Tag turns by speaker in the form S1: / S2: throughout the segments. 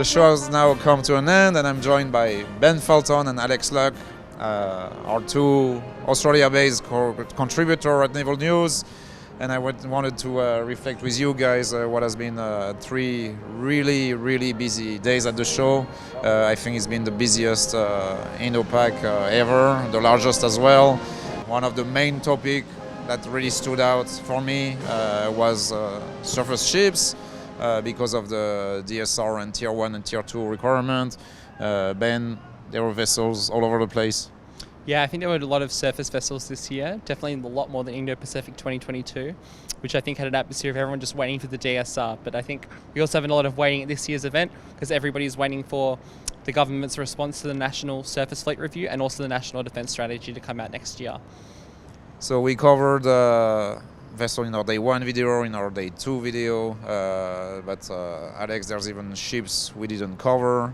S1: The show has now come to an end, and I'm joined by Felton and Alex Luck, our two Australia-based contributors at Naval News. And I wanted to reflect with you guys what has been 3 really busy days at the show. I think it's been the busiest Indo Pac ever, the largest as well. One of the main topics that really stood out for me was surface ships because of the DSR and Tier 1 and Tier 2 requirement. Ben, there were vessels all over the place.
S2: Yeah, I think there were a lot of surface vessels this year, definitely a lot more than Indo Pacific 2022, which I think had an atmosphere of everyone just waiting for the DSR. But I think we also have a lot of waiting at this year's event because everybody's waiting for the government's response to the National Surface Fleet Review and also the National Defence Strategy to come out next year.
S1: So we covered vessel in our day 1 video, in our day 2 video, but Alex, there's even ships we didn't cover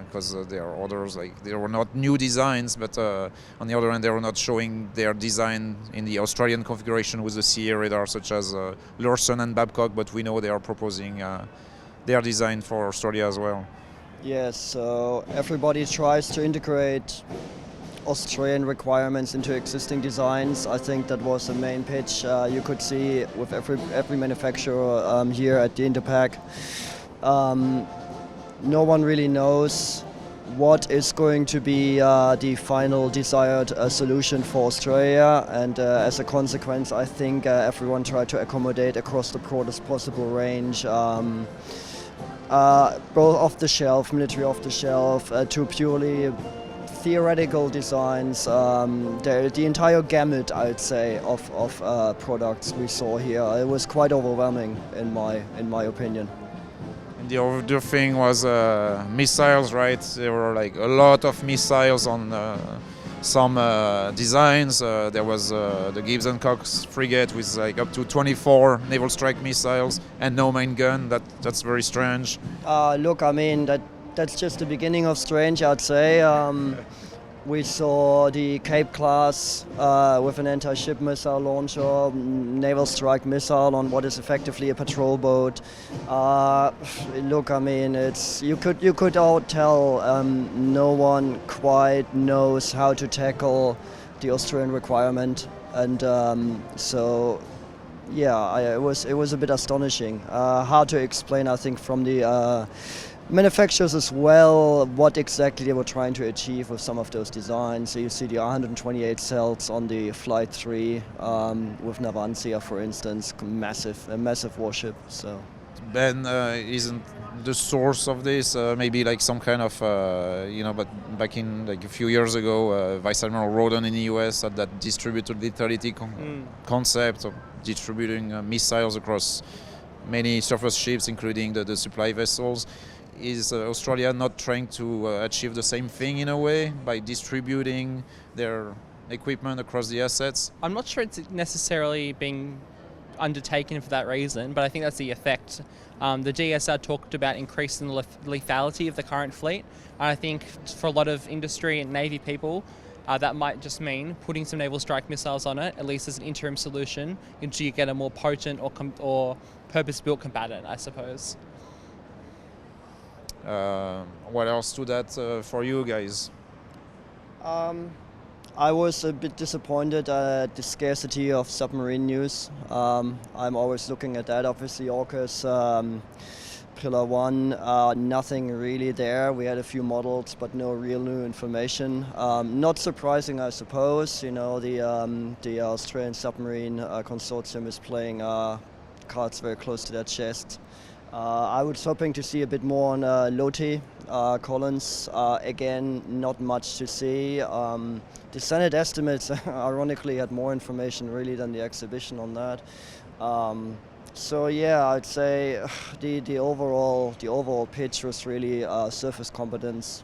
S1: because there are others, like there were not new designs, but on the other hand they were not showing their design in the Australian configuration with the CA radar, such as Lursen and Babcock, but we know they are proposing their design for Australia as well.
S3: Yes, so everybody tries to integrate Australian requirements into existing designs. I think that was the main pitch you could see with every manufacturer here at the Indo Pac. No one really knows what is going to be the final desired solution for Australia, and as a consequence I think everyone tried to accommodate across the broadest possible range, both off the shelf, military off the shelf, to purely theoretical designs, the entire gamut, I'd say, of products we saw here. It was quite overwhelming in my opinion.
S1: And the other thing was missiles, right? There were like a lot of missiles on some designs. There was the Gibbs and Cox frigate with like up to 24 naval strike missiles and no main gun. That's very strange.
S3: Look, I mean that's just the beginning of strange, I'd say. We saw the Cape class with an anti-ship missile launcher, naval strike missile on what is effectively a patrol boat. Look, I mean, you could all tell no one quite knows how to tackle the Australian requirement, and so yeah, it was a bit astonishing. Hard to explain, I think, from the manufacturers as well, what exactly they were trying to achieve with some of those designs. So you see the 128 cells on the Flight 3 with Naval, for instance, a massive warship. So
S1: Ben isn't the source of this. Maybe like some kind of but back in like a few years ago, Vice Admiral Roden in the US had that distributed lethality concept of distributing missiles across many surface ships, including the supply vessels. Is Australia not trying to achieve the same thing in a way by distributing their equipment across the assets?
S2: I'm not sure it's necessarily being undertaken for that reason, but I think that's the effect. The DSR talked about increasing the lethality of the current fleet. I think for a lot of industry and Navy people, that might just mean putting some naval strike missiles on it, at least as an interim solution, until you get a more potent or purpose-built combatant, I suppose.
S1: What else stood out for you guys?
S3: I was a bit disappointed at the scarcity of submarine news. I'm always looking at that. Obviously, AUKUS, Pillar 1, nothing really there. We had a few models, but no real new information. Not surprising, I suppose. You know, the Australian Submarine Consortium is playing cards very close to their chest. I was hoping to see a bit more on Loti, Collins. Again, not much to see. The Senate estimates, ironically, had more information really than the exhibition on that. So yeah, I'd say the overall pitch was really surface competence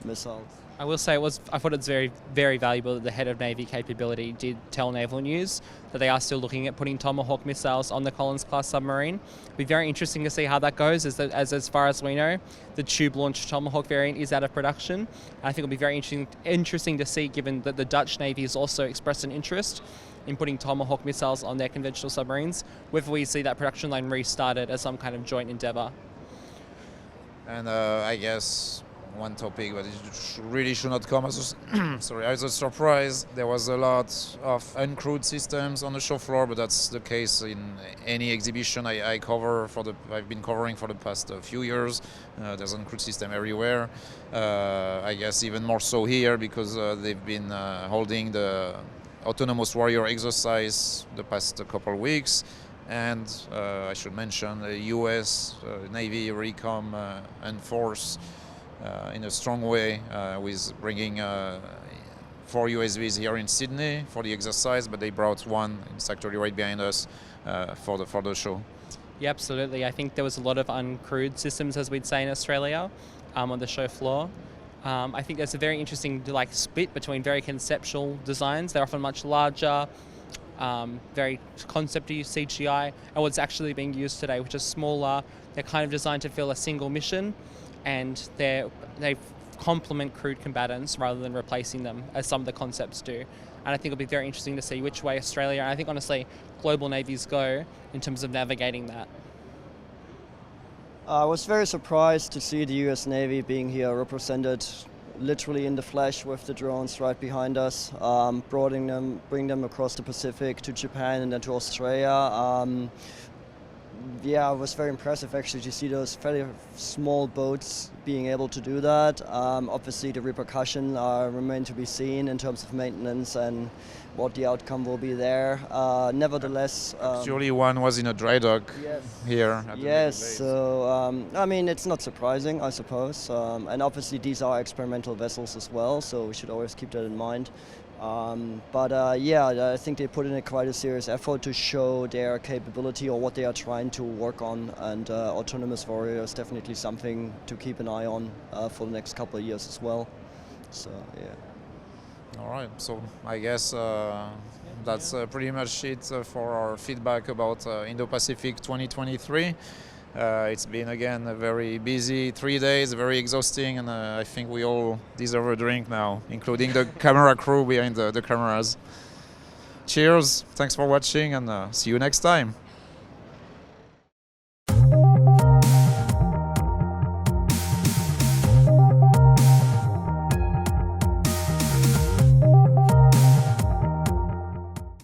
S3: missiles.
S2: I will say I thought it's very, very valuable that the head of Navy capability did tell Naval News that they are still looking at putting Tomahawk missiles on the Collins-class submarine. It'll be very interesting to see how that goes, as far as we know, the tube-launched Tomahawk variant is out of production. I think it'll be very interesting to see, given that the Dutch Navy has also expressed an interest in putting Tomahawk missiles on their conventional submarines, whether we see that production line restarted as some kind of joint endeavour.
S1: And I guess one topic, but it really should not come as as a surprise. There was a lot of uncrewed systems on the show floor, but that's the case in any exhibition I cover I've been covering for the past few years. There's uncrewed system everywhere. I guess even more so here because they've been holding the autonomous warrior exercise the past couple of weeks. And I should mention the US Navy really come and force in a strong way with bringing 4 USVs here in Sydney for the exercise, but they brought one in actually right behind us for the show.
S2: Yeah, absolutely. I think there was a lot of uncrewed systems, as we'd say in Australia, on the show floor. I think there's a very interesting split between very conceptual designs. They're often much larger, very concept-y CGI, and what's actually being used today, which is smaller. They're kind of designed to fill a single mission, and they complement crewed combatants rather than replacing them, as some of the concepts do. And I think it'll be very interesting to see which way Australia, and I think honestly global navies go in terms of navigating that.
S3: I was very surprised to see the US Navy being here represented literally in the flesh with the drones right behind us, bring them across the Pacific to Japan and then to Australia. Yeah, it was very impressive actually to see those fairly small boats being able to do that. Obviously the repercussions remain to be seen in terms of maintenance and what the outcome will be there. Nevertheless...
S1: Surely one was in a dry dock here at the Naval
S3: Yes,
S1: base.
S3: so I mean it's not surprising, I suppose. And obviously these are experimental vessels as well, so we should always keep that in mind. Yeah, I think they put in quite a serious effort to show their capability or what they are trying to work on, and autonomous warrior is definitely something to keep an eye on for the next couple of years as well. So yeah.
S1: All right, so I guess that's pretty much it for our feedback about Indo Pacific 2023. It's been again a very busy 3 days, very exhausting, and I think we all deserve a drink now, including the camera crew behind the cameras. Cheers, thanks for watching, and see you next time.